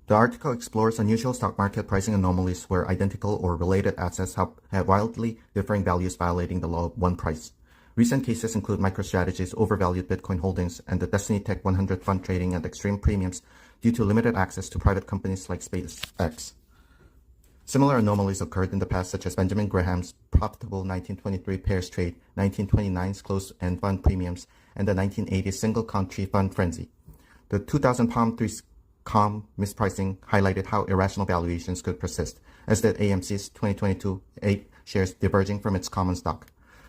The article explores unusual stock market pricing anomalies where identical or related assets have wildly differing values violating the law of one price. Recent cases include MicroStrategy's overvalued Bitcoin holdings and the Destiny Tech 100 fund trading at extreme premiums due to limited access to private companies like SpaceX. Similar anomalies occurred in the past, such as Benjamin Graham's profitable 1923 pairs trade, 1929's closed-end fund premiums, and the 1980s single country fund frenzy. The 2000 Palm 3 calm mispricing highlighted how irrational valuations could persist, as did AMC's 2022 8 shares diverging from its common stock.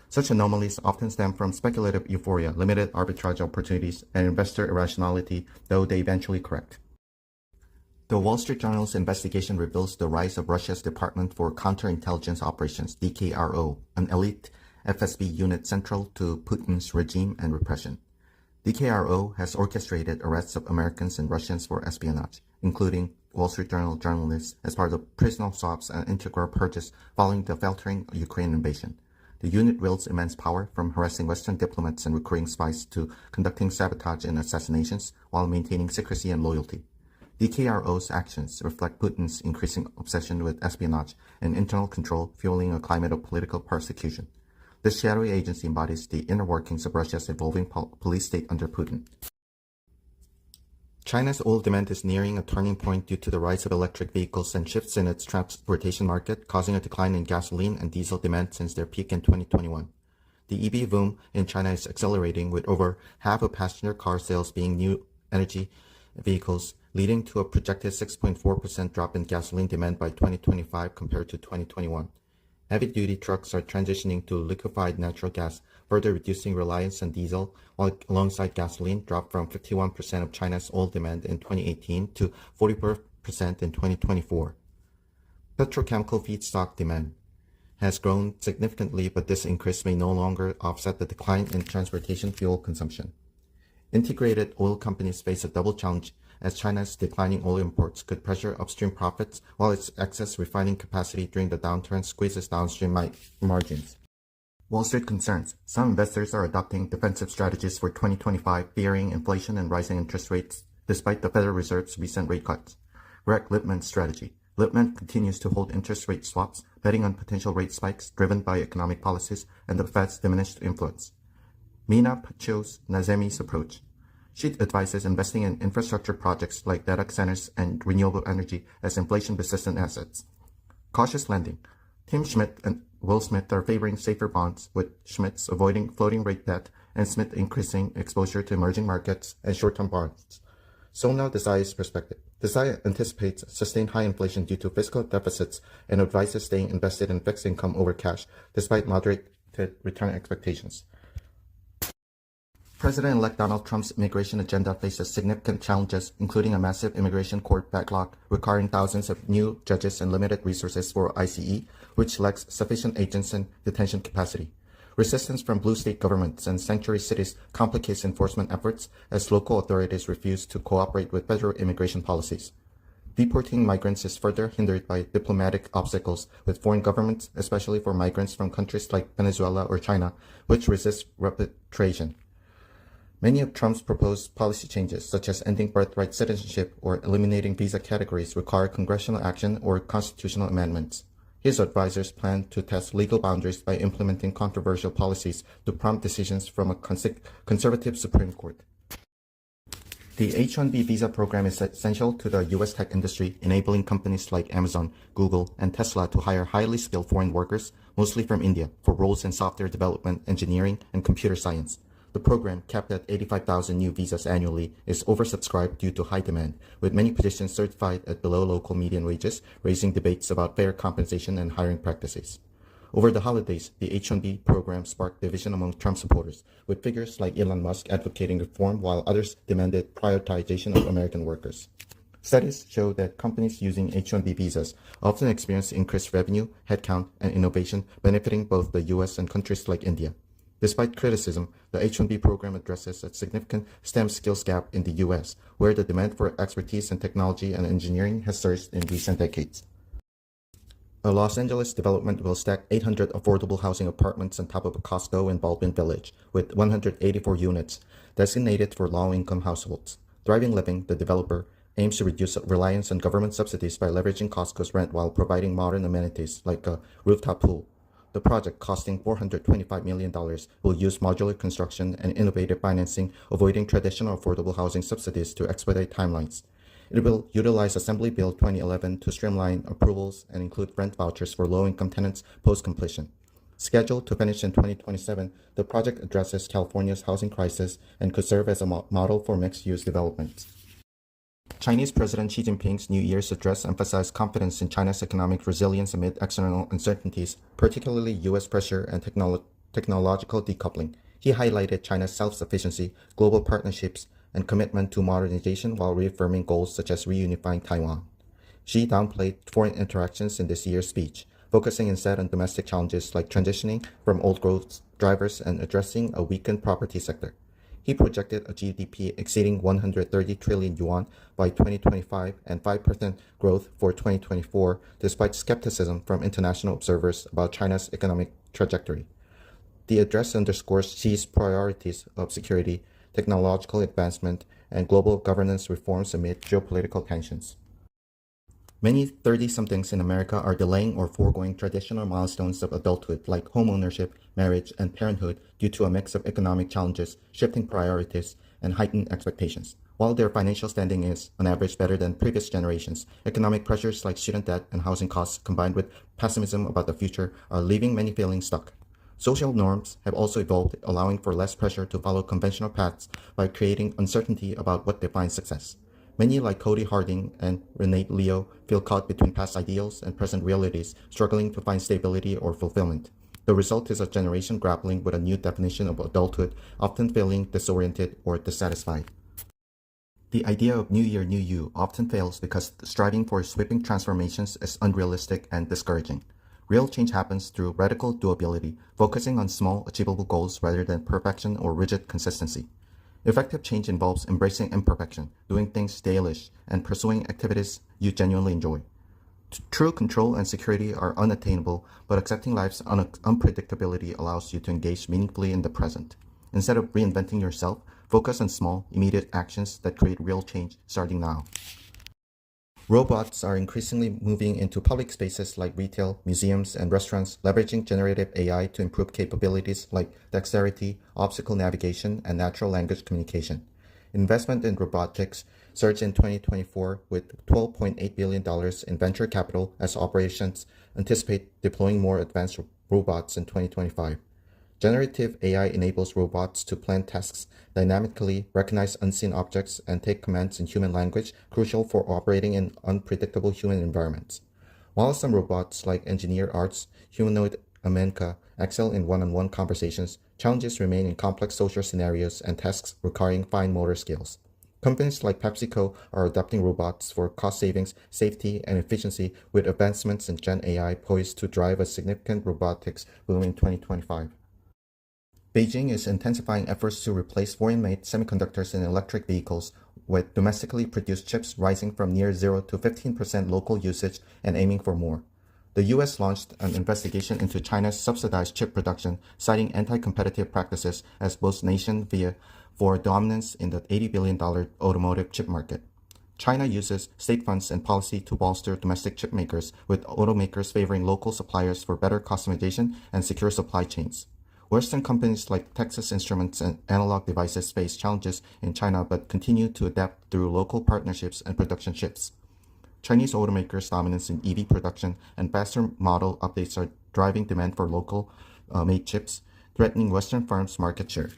Such anomalies often stem from speculative euphoria, limited arbitrage opportunities, and investor irrationality, though they eventually correct. The Wall Street Journal's investigation reveals the rise of Russia's Department for Counterintelligence Operations, DKRO, an elite FSB unit central to Putin's regime and repression. DKRO has orchestrated arrests of Americans and Russians for espionage, including Wall Street Journal journalists, as part of personal swaps and integral purges following the faltering Ukraine invasion. The unit wields immense power, from harassing Western diplomats and recruiting spies to conducting sabotage and assassinations while maintaining secrecy and loyalty. DKRO's actions reflect Putin's increasing obsession with espionage and internal control, fueling a climate of political persecution. This shadowy agency embodies the inner workings of Russia's evolving police state under Putin. China's oil demand is nearing a turning point due to the rise of electric vehicles and shifts in its transportation market, causing a decline in gasoline and diesel demand since their peak in 2021. The EV boom in China is accelerating, with over half of passenger car sales being new energy vehicles, leading to a projected 6.4% drop in gasoline demand by 2025 compared to 2021. Heavy-duty trucks are transitioning to liquefied natural gas, further reducing reliance on diesel, while alongside gasoline dropped from 51% of China's oil demand in 2018 to 44% in 2024. Petrochemical feedstock demand has grown significantly, but this increase may no longer offset the decline in transportation fuel consumption. Integrated oil companies face a double challenge, as China's declining oil imports could pressure upstream profits, while its excess refining capacity during the downturn squeezes downstream margins. Wall Street concerns. Some investors are adopting defensive strategies for 2025, fearing inflation and rising interest rates, despite the Federal Reserve's recent rate cuts. Greg Lippmann's strategy. Lippmann continues to hold interest rate swaps, betting on potential rate spikes driven by economic policies and the Fed's diminished influence. Mina Pacho's Nazemi's approach. She advises investing in infrastructure projects like data centers and renewable energy as inflation-resistant assets. Cautious lending. Tim Schmidt and Will Smith are favoring safer bonds, with Schmidt's avoiding floating rate debt and Smith increasing exposure to emerging markets and short-term bonds. So now Desai's perspective. Desai anticipates sustained high inflation due to fiscal deficits and advises staying invested in fixed income over cash, despite moderated return expectations. President-elect Donald Trump's immigration agenda faces significant challenges, including a massive immigration court backlog requiring thousands of new judges and limited resources for ICE, which lacks sufficient agents and detention capacity. Resistance from blue state governments and sanctuary cities complicates enforcement efforts, as local authorities refuse to cooperate with federal immigration policies. Deporting migrants is further hindered by diplomatic obstacles, with foreign governments, especially for migrants from countries like Venezuela or China, which resist repatriation. Many of Trump's proposed policy changes, such as ending birthright citizenship or eliminating visa categories, require congressional action or constitutional amendments. His advisors plan to test legal boundaries by implementing controversial policies to prompt decisions from a conservative Supreme Court. The H-1B visa program is essential to the U.S. tech industry, enabling companies like Amazon, Google, and Tesla to hire highly skilled foreign workers, mostly from India, for roles in software development, engineering, and computer science. The program, capped at 85,000 new visas annually, is oversubscribed due to high demand, with many positions certified at below local median wages, raising debates about fair compensation and hiring practices. Over the holidays, the H-1B program sparked division among Trump supporters, with figures like Elon Musk advocating reform while others demanded prioritization of American workers. Studies show that companies using H-1B visas often experience increased revenue, headcount, and innovation, benefiting both the U.S. and countries like India. Despite criticism, the H-1B program addresses a significant STEM skills gap in the U.S., where the demand for expertise in technology and engineering has surged in recent decades. A Los Angeles development will stack 800 affordable housing apartments on top of a Costco in Baldwin Village, with 184 units designated for low-income households. Thriving Living, the developer, aims to reduce reliance on government subsidies by leveraging Costco's rent while providing modern amenities like a rooftop pool. The project, costing $425 million, will use modular construction and innovative financing, avoiding traditional affordable housing subsidies to expedite timelines. It will utilize Assembly Bill 2011 to streamline approvals and include rent vouchers for low-income tenants post-completion. Scheduled to finish in 2027, the project addresses California's housing crisis and could serve as a model for mixed-use development. Chinese President Xi Jinping's New Year's address emphasized confidence in China's economic resilience amid external uncertainties, particularly U.S. pressure and technological decoupling. He highlighted China's self-sufficiency, global partnerships, and commitment to modernization while reaffirming goals such as reunifying Taiwan. Xi downplayed foreign interactions in this year's speech, focusing instead on domestic challenges like transitioning from old growth drivers and addressing a weakened property sector. He projected a GDP exceeding 130 trillion yuan by 2025 and 5% growth for 2024, despite skepticism from international observers about China's economic trajectory. The address underscores Xi's priorities of security, technological advancement, and global governance reforms amid geopolitical tensions. Many 30-somethings in America are delaying or foregoing traditional milestones of adulthood like home ownership, marriage, and parenthood due to a mix of economic challenges, shifting priorities, and heightened expectations. While their financial standing is, on average, better than previous generations, economic pressures like student debt and housing costs, combined with pessimism about the future, are leaving many feeling stuck. Social norms have also evolved, allowing for less pressure to follow conventional paths by creating uncertainty about what defines success. Many, like Cody Harding and Renee Leo, feel caught between past ideals and present realities, struggling to find stability or fulfillment. The result is a generation grappling with a new definition of adulthood, often feeling disoriented or dissatisfied. The idea of New Year, New You often fails because striving for sweeping transformations is unrealistic and discouraging. Real change happens through radical doability, focusing on small, achievable goals rather than perfection or rigid consistency. Effective change involves embracing imperfection, doing things dailish, and pursuing activities you genuinely enjoy. True control and security are unattainable, but accepting life's unpredictability allows you to engage meaningfully in the present. Instead of reinventing yourself, focus on small, immediate actions that create real change starting now. Robots are increasingly moving into public spaces like retail, museums, and restaurants, leveraging generative AI to improve capabilities like dexterity, obstacle navigation, and natural language communication. Investment in robotics surged in 2024 with $12.8 billion in venture capital as operations anticipate deploying more advanced robots in 2025. Generative AI enables robots to plan tasks dynamically, recognize unseen objects, and take commands in human language, crucial for operating in unpredictable human environments. While some robots, like Engineer Art's humanoid Amenka, excel in one-on-one conversations, challenges remain in complex social scenarios and tasks requiring fine motor skills. Companies like PepsiCo are adopting robots for cost savings, safety, and efficiency, with advancements in Gen AI poised to drive a significant robotics boom in 2025. Beijing is intensifying efforts to replace foreign-made semiconductors in electric vehicles, with domestically produced chips rising from near 0 to 15% local usage and aiming for more. The U.S. launched an investigation into China's subsidized chip production, citing anti-competitive practices as both nation via for dominance in the $80 billion automotive chip market. China uses state funds and policy to bolster domestic chip makers, with automakers favoring local suppliers for better customization and secure supply chains. Western companies like Texas Instruments and Analog Devices face challenges in China but continue to adapt through local partnerships and production shifts. Chinese automakers' dominance in EV production and faster model updates are driving demand for local-made chips, threatening Western firms' market share.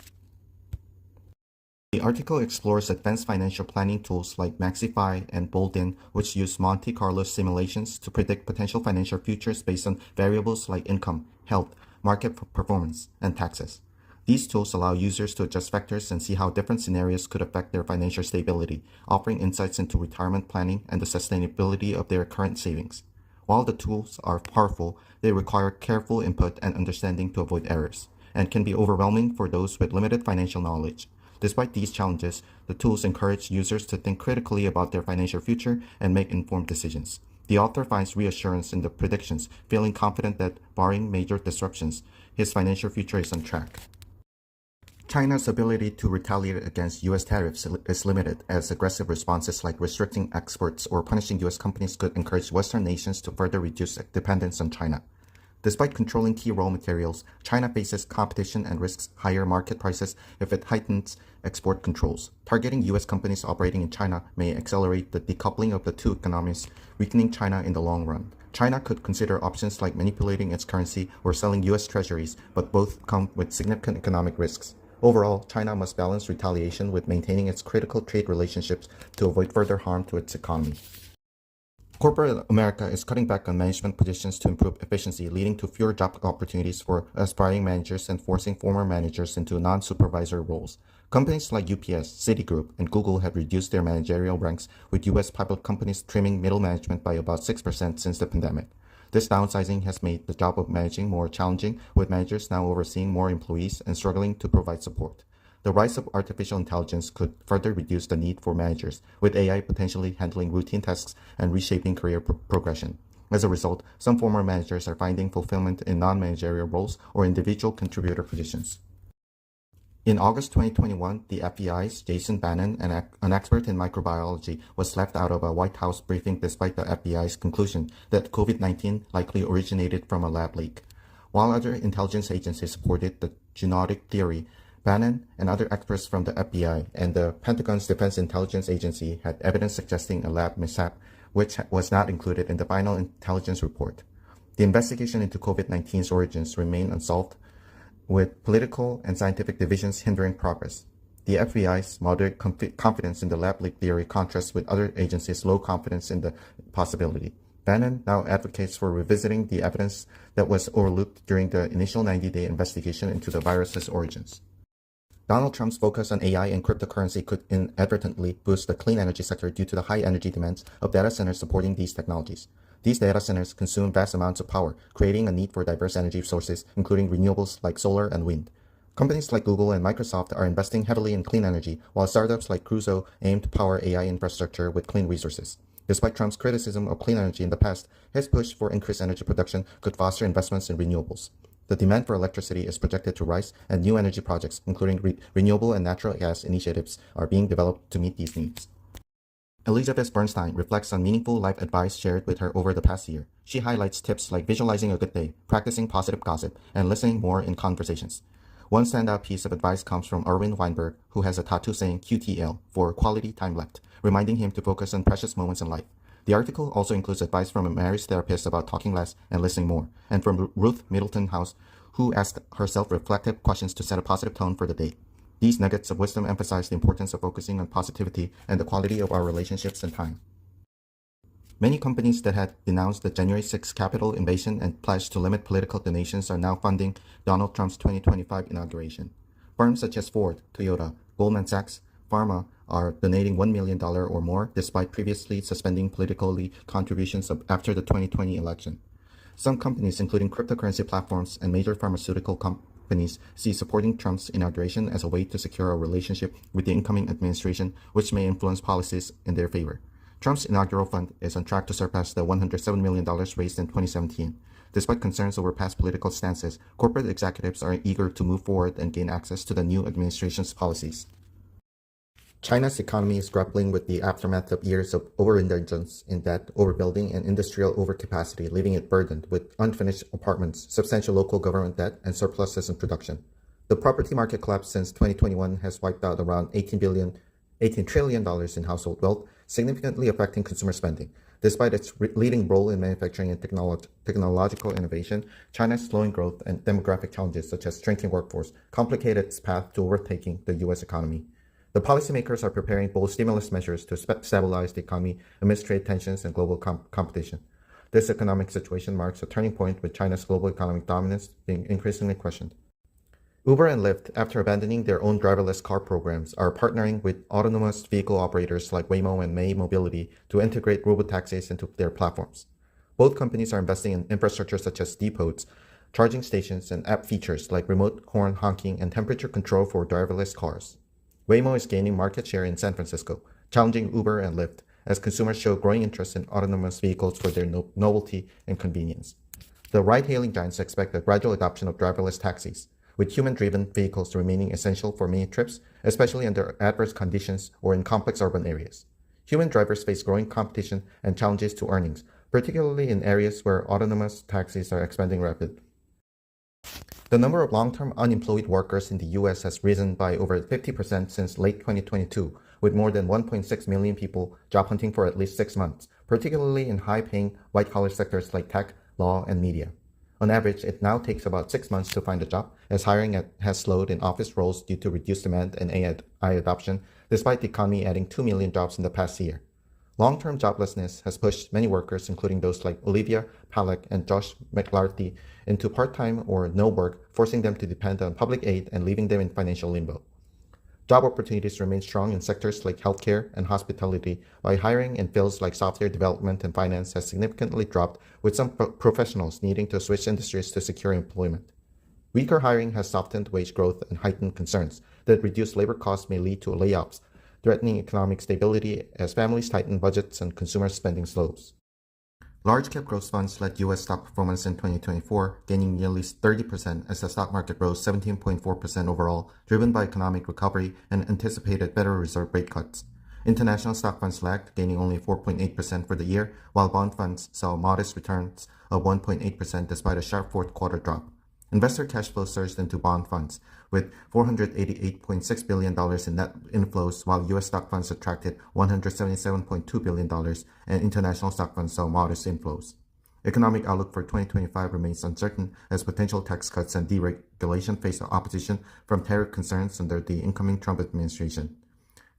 The article explores advanced financial planning tools like Maxify and Bolden, which use Monte Carlo simulations to predict potential financial futures based on variables like income, health, market performance, and taxes. These tools allow users to adjust factors and see how different scenarios could affect their financial stability, offering insights into retirement planning and the sustainability of their current savings. While the tools are powerful, they require careful input and understanding to avoid errors, and can be overwhelming for those with limited financial knowledge. Despite these challenges, the tools encourage users to think critically about their financial future and make informed decisions. The author finds reassurance in the predictions, feeling confident that, barring major disruptions, his financial future is on track. China's ability to retaliate against U.S. tariffs is limited, as aggressive responses like restricting exports or punishing U.S. companies could encourage Western nations to further reduce dependence on China. Despite controlling key raw materials, China faces competition and risks higher market prices if it heightens export controls. Targeting U.S. companies operating in China may accelerate the decoupling of the two economies, weakening China in the long run. China could consider options like manipulating its currency or selling U.S. treasuries, but both come with significant economic risks. Overall, China must balance retaliation with maintaining its critical trade relationships to avoid further harm to its economy. Corporate America is cutting back on management positions to improve efficiency, leading to fewer job opportunities for aspiring managers and forcing former managers into non-supervisor roles. Companies like UPS, Citigroup, and Google have reduced their managerial ranks, with U.S. public companies trimming middle management by about 6% since the pandemic. This downsizing has made the job of managing more challenging, with managers now overseeing more employees and struggling to provide support. The rise of artificial intelligence could further reduce the need for managers, with AI potentially handling routine tasks and reshaping career progression. As a result, some former managers are finding fulfillment in non-managerial roles or individual contributor positions. In August 2021, the FBI's Jason Bannon, an expert in microbiology, was left out of a White House briefing despite the FBI's conclusion that COVID-19 likely originated from a lab leak. While other intelligence agencies supported the zoonotic theory, Bannon and other experts from the FBI and the Pentagon's Defense Intelligence Agency had evidence suggesting a lab mishap, which was not included in the final intelligence report. The investigation into COVID-19's origins remain unsolved, with political and scientific divisions hindering progress. The FBI's moderate confidence in the lab leak theory contrasts with other agencies' low confidence in the possibility. Bannon now advocates for revisiting the evidence that was overlooked during the initial 90-day investigation into the virus's origins. Donald Trump's focus on AI and cryptocurrency could inadvertently boost the clean energy sector due to the high energy demands of data centers supporting these technologies. These data centers consume vast amounts of power, creating a need for diverse energy sources, including renewables like solar and wind. Companies like Google and Microsoft are investing heavily in clean energy, while startups like Crusoe aim to power AI infrastructure with clean resources. Despite Trump's criticism of clean energy in the past, his push for increased energy production could foster investments in renewables. The demand for electricity is projected to rise, and new energy projects, including renewable and natural gas initiatives, are being developed to meet these needs. Elizabeth Bernstein reflects on meaningful life advice shared with her over the past year. She highlights tips like visualizing a good day, practicing positive gossip, and listening more in conversations. One standout piece of advice comes from Erwin Weinberg, who has a tattoo saying QTL for quality time left, reminding him to focus on precious moments in life. The article also includes advice from a marriage therapist about talking less and listening more, and from Ruth Middleton House, who asked herself reflective questions to set a positive tone for the day. These nuggets of wisdom emphasize the importance of focusing on positivity and the quality of our relationships and time. Many companies that had denounced the January 6 Capitol invasion and pledged to limit political donations are now funding Donald Trump's 2025 inauguration. Firms such as Ford, Toyota, Goldman Sachs, Pharma are donating $1 million or more, despite previously suspending political contributions after the 2020 election. Some companies, including cryptocurrency platforms and major pharmaceutical companies, see supporting Trump's inauguration as a way to secure a relationship with the incoming administration, which may influence policies in their favor. Trump's inaugural fund is on track to surpass the $107 million raised in 2017. Despite concerns over past political stances, corporate executives are eager to move forward and gain access to the new administration's policies. China's economy is grappling with the aftermath of years of overindulgence in debt, overbuilding, and industrial overcapacity, leaving it burdened with unfinished apartments, substantial local government debt, and surpluses in production. The property market collapse since 2021 has wiped out around $18 trillion in household wealth, significantly affecting consumer spending. Despite its leading role in manufacturing and technological innovation, China's slowing growth and demographic challenges such as shrinking workforce complicated its path to overtaking the U.S. economy. The policymakers are preparing bold stimulus measures to stabilize the economy amidst trade tensions and global competition. This economic situation marks a turning point, with China's global economic dominance being increasingly questioned. Uber and Lyft, after abandoning their own driverless car programs, are partnering with autonomous vehicle operators like Waymo and May Mobility to integrate robotaxis into their platforms. Both companies are investing in infrastructure such as depots, charging stations, and app features like remote horn honking and temperature control for driverless cars. Waymo is gaining market share in San Francisco, challenging Uber and Lyft, as consumers show growing interest in autonomous vehicles for their novelty and convenience. The ride-hailing giants expect a gradual adoption of driverless taxis, with human-driven vehicles remaining essential for many trips, especially under adverse conditions or in complex urban areas. Human drivers face growing competition and challenges to earnings, particularly in areas where autonomous taxis are expanding rapidly. The number of long-term unemployed workers in the U.S. has risen by over 50% since late 2022, with more than 1.6 million people job hunting for at least 6 months, particularly in high-paying white-collar sectors like tech, law, and media. On average, it now takes about 6 months to find a job, as hiring has slowed in office roles due to reduced demand and AI adoption, despite the economy adding 2 million jobs in the past year. Long-term joblessness has pushed many workers, including those like Olivia Pollack and Josh McLarty, into part-time or no work, forcing them to depend on public aid and leaving them in financial limbo. Job opportunities remain strong in sectors like healthcare and hospitality, while hiring in fields like software development and finance has significantly dropped, with some professionals needing to switch industries to secure employment. Weaker hiring has softened wage growth and heightened concerns that reduced labor costs may lead to layoffs, threatening economic stability as families tighten budgets and consumer spending slows. Large-cap growth funds led U.S. stock performance in 2024, gaining nearly 30% as the stock market rose 17.4% overall, driven by economic recovery and anticipated Federal Reserve rate cuts. International stock funds lagged, gaining only 4.8% for the year, while bond funds saw modest returns of 1.8% despite a sharp fourth quarter drop. Investor cash flow surged into bond funds, with $488.6 billion in net inflows, while U.S. stock funds attracted $177.2 billion, and international stock funds saw modest inflows. Economic outlook for 2025 remains uncertain as potential tax cuts and deregulation face opposition from tariff concerns under the incoming Trump administration.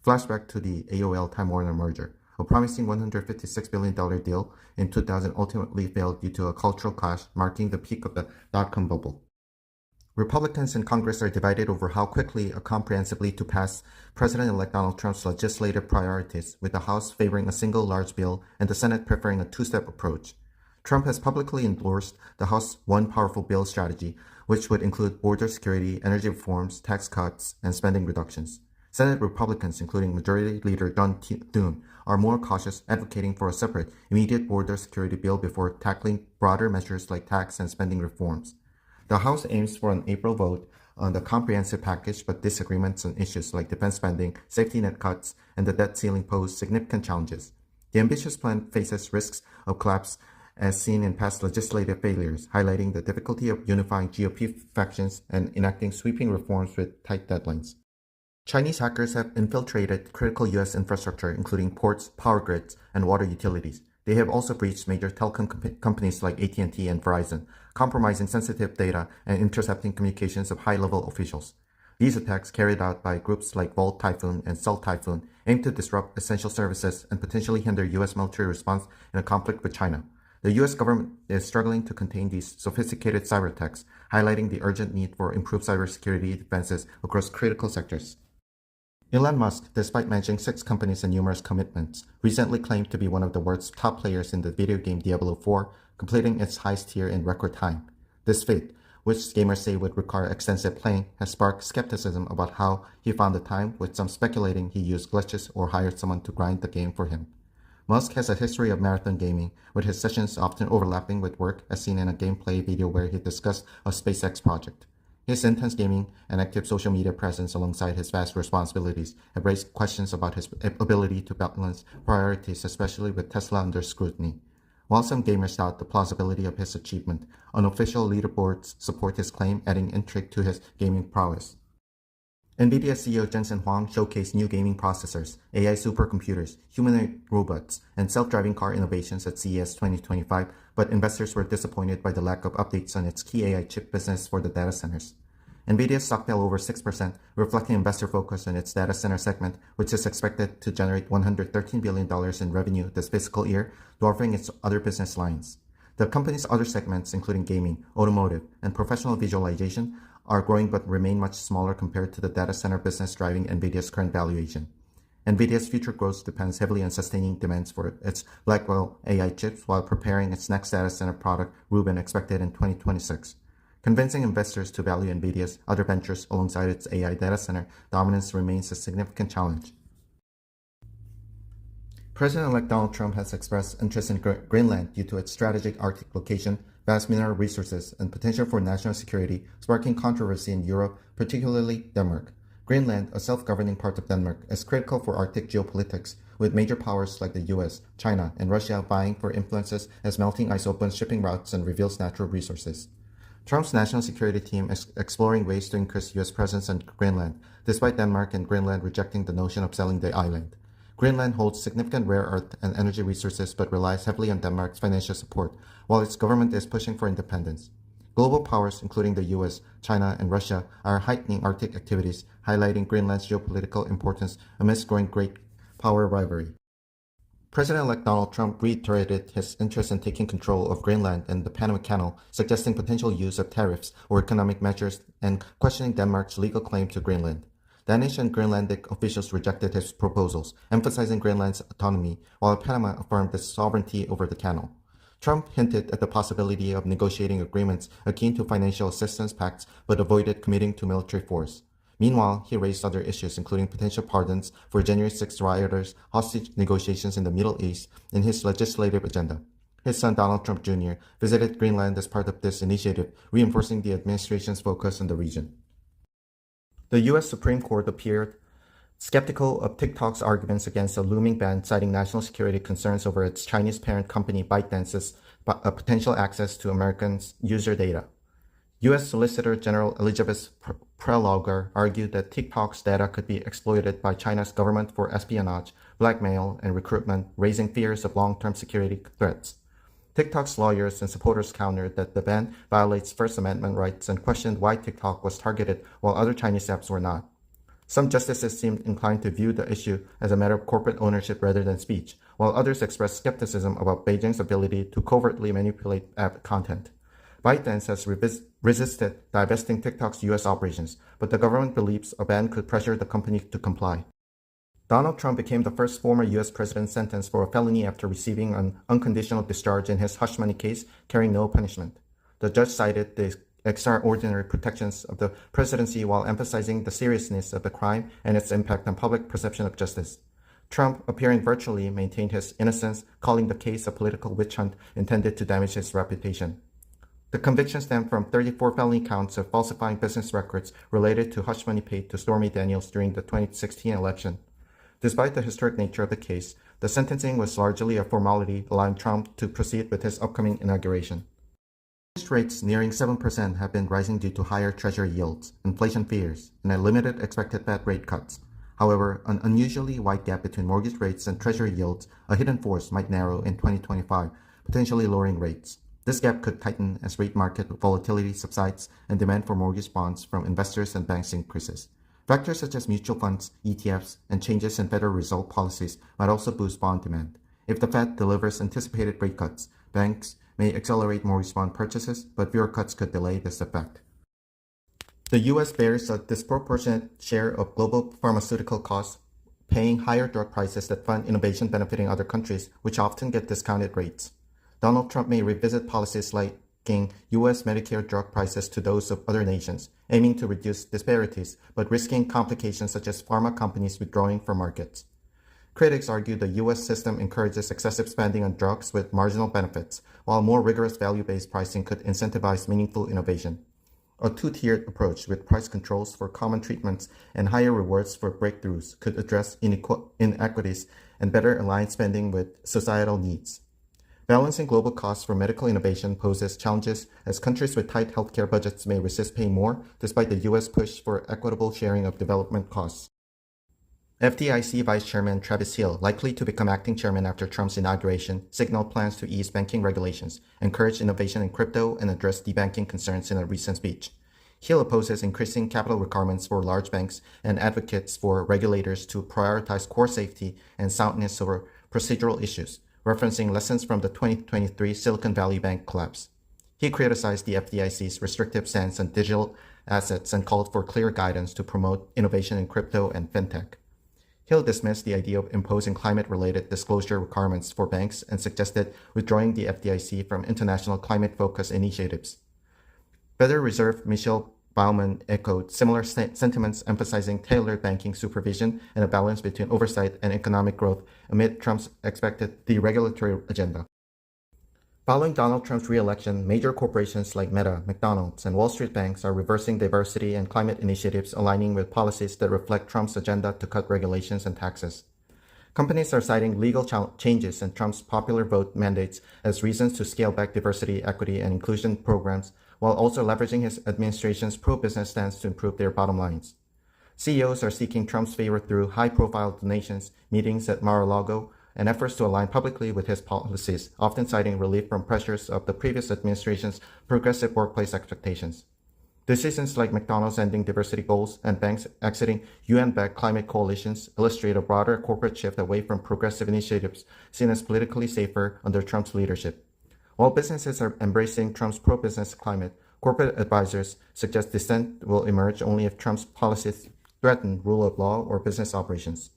Flashback to the AOL-Time Warner merger. A promising $156 billion deal in 2000 ultimately failed due to a cultural clash, marking the peak of the dot-com bubble. Republicans in Congress are divided over how quickly or comprehensively to pass President-elect Donald Trump's legislative priorities, with the House favoring a single large bill and the Senate preferring a two-step approach. Trump has publicly endorsed the House One Powerful Bill strategy, which would include border security, energy reforms, tax cuts, and spending reductions. Senate Republicans, including Majority Leader John Thune, are more cautious, advocating for a separate, immediate border security bill before tackling broader measures like tax and spending reforms. The House aims for an April vote on the comprehensive package, but disagreements on issues like defense spending, safety net cuts, and the debt ceiling pose significant challenges. The ambitious plan faces risks of collapse as seen in past legislative failures, highlighting the difficulty of unifying GOP factions and enacting sweeping reforms with tight deadlines. Chinese hackers have infiltrated critical U.S. infrastructure, including ports, power grids, and water utilities. They have also breached major telecom companies like AT&T and Verizon, compromising sensitive data and intercepting communications of high-level officials. These attacks, carried out by groups like Volt Typhoon and Cell Typhoon, aim to disrupt essential services and potentially hinder U.S. military response in a conflict with China. The U.S. government is struggling to contain these sophisticated cyber attacks, highlighting the urgent need for improved cybersecurity defenses across critical sectors. Elon Musk, despite managing 6 companies and numerous commitments, recently claimed to be one of the world's top players in the video game Diablo 4, completing its highest tier in record time. This feat, which gamers say would require extensive playing, has sparked skepticism about how he found the time, with some speculating he used glitches or hired someone to grind the game for him. Musk has a history of marathon gaming, with his sessions often overlapping with work, as seen in a gameplay video where he discussed a SpaceX project. His intense gaming and active social media presence alongside his vast responsibilities have raised questions about his ability to balance priorities, especially with Tesla under scrutiny. While some gamers doubt the plausibility of his achievement, unofficial leaderboards support his claim, adding intrigue to his gaming prowess. NVIDIA CEO Jensen Huang showcased new gaming processors, AI supercomputers, humanoid robots, and self-driving car innovations at CES 2025, but investors were disappointed by the lack of updates on its key AI chip business for the data centers. NVIDIA's stock fell over 6%, reflecting investor focus on its data center segment, which is expected to generate $113 billion in revenue this fiscal year, dwarfing its other business lines. The company's other segments, including gaming, automotive, and professional visualization, are growing but remain much smaller compared to the data center business, driving NVIDIA's current valuation. NVIDIA's future growth depends heavily on sustaining demands for its Blackwell AI chips while preparing its next data center product, Rubin, expected in 2026. Convincing investors to value NVIDIA's other ventures alongside its AI data center dominance remains a significant challenge. President-elect Donald Trump has expressed interest in Greenland due to its strategic Arctic location, vast mineral resources, and potential for national security, sparking controversy in Europe, particularly Denmark. Greenland, a self-governing part of Denmark, is critical for Arctic geopolitics, with major powers like the US, China, and Russia vying for influences as melting ice opens shipping routes and reveals natural resources. Trump's national security team is exploring ways to increase US presence in Greenland, despite Denmark and Greenland rejecting the notion of selling the island. Greenland holds significant rare earth and energy resources but relies heavily on Denmark's financial support, while its government is pushing for independence. Global powers, including the US, China, and Russia, are heightening Arctic activities, highlighting Greenland's geopolitical importance amidst growing great power rivalry. President-elect Donald Trump reiterated his interest in taking control of Greenland and the Panama Canal, suggesting potential use of tariffs or economic measures and questioning Denmark's legal claim to Greenland. Danish and Greenlandic officials rejected his proposals, emphasizing Greenland's autonomy, while Panama affirmed its sovereignty over the canal. Trump hinted at the possibility of negotiating agreements akin to financial assistance pacts, but avoided committing to military force. Meanwhile, he raised other issues, including potential pardons for January 6 rioters, hostage negotiations in the Middle East, in his legislative agenda. His son Donald Trump Jr. visited Greenland as part of this initiative, reinforcing the administration's focus on the region. The U.S. Supreme Court appeared skeptical of TikTok's arguments against a looming ban, citing national security concerns over its Chinese parent company ByteDance's potential access to Americans' user data. U.S. Solicitor General Elizabeth Prelogar argued that TikTok's data could be exploited by China's government for espionage, blackmail, and recruitment, raising fears of long-term security threats. TikTok's lawyers and supporters countered that the ban violates First Amendment rights and questioned why TikTok was targeted while other Chinese apps were not. Some justices seemed inclined to view the issue as a matter of corporate ownership rather than speech, while others expressed skepticism about Beijing's ability to covertly manipulate app content. ByteDance has resisted divesting TikTok's U.S. operations, but the government believes a ban could pressure the company to comply. Donald Trump became the first former U.S. president sentenced for a felony after receiving an unconditional discharge in his hush money case, carrying no punishment. The judge cited the extraordinary protections of the presidency while emphasizing the seriousness of the crime and its impact on public perception of justice. Trump, appearing virtually, maintained his innocence, calling the case a political witch hunt intended to damage his reputation. The conviction stemmed from 34 felony counts of falsifying business records related to hush money paid to Stormy Daniels during the 2016 election. Despite the historic nature of the case, the sentencing was largely a formality, allowing Trump to proceed with his upcoming inauguration. Interest rates nearing 7% have been rising due to higher Treasury yields, inflation fears, and a limited expected Fed rate cuts. However, an unusually wide gap between mortgage rates and Treasury yields, a hidden force, might narrow in 2025, potentially lowering rates. This gap could tighten as rate market volatility subsides and demand for mortgage bonds from investors and banks increases. Factors such as mutual funds, ETFs, and changes in Federal Reserve policies might also boost bond demand. If the Fed delivers anticipated rate cuts, banks may accelerate mortgage bond purchases, but fewer cuts could delay this effect. The U.S. bears a disproportionate share of global pharmaceutical costs, paying higher drug prices that fund innovation benefiting other countries, which often get discounted rates. Donald Trump may revisit policies linking U.S. Medicare drug prices to those of other nations, aiming to reduce disparities, but risking complications such as pharma companies withdrawing from markets. Critics argue the U.S. system encourages excessive spending on drugs with marginal benefits, while more rigorous value-based pricing could incentivize meaningful innovation. A two-tiered approach with price controls for common treatments and higher rewards for breakthroughs could address inequities and better align spending with societal needs. Balancing global costs for medical innovation poses challenges as countries with tight healthcare budgets may resist paying more, despite the U.S. push for equitable sharing of development costs. FDIC Vice Chairman Travis Hill, likely to become acting chairman after Trump's inauguration, signaled plans to ease banking regulations, encourage innovation in crypto, and address debanking concerns in a recent speech. Hill opposes increasing capital requirements for large banks and advocates for regulators to prioritize core safety and soundness over procedural issues, referencing lessons from the 2023 Silicon Valley Bank collapse. He criticized the FDIC's restrictive stance on digital assets and called for clear guidance to promote innovation in crypto and fintech. Hill dismissed the idea of imposing climate-related disclosure requirements for banks and suggested withdrawing the FDIC from international climate-focused initiatives. Federal Reserve Michelle Bauman echoed similar sentiments, emphasizing tailored banking supervision and a balance between oversight and economic growth amid Trump's expected deregulatory agenda. Following Donald Trump's re-election, major corporations like Meta, McDonald's, and Wall Street banks are reversing diversity and climate initiatives, aligning with policies that reflect Trump's agenda to cut regulations and taxes. Companies are citing legal changes and Trump's popular vote mandates as reasons to scale back diversity, equity, and inclusion programs, while also leveraging his administration's pro-business stance to improve their bottom lines. CEOs are seeking Trump's favor through high-profile donations, meetings at Mar-a-Lago, and efforts to align publicly with his policies, often citing relief from pressures of the previous administration's progressive workplace expectations. Decisions like McDonald's ending diversity goals and banks exiting UN-backed climate coalitions illustrate a broader corporate shift away from progressive initiatives seen as politically safer under Trump's leadership. While businesses are embracing Trump's pro-business climate, corporate advisors suggest dissent will emerge only if Trump's policies threaten rule of law or business operations.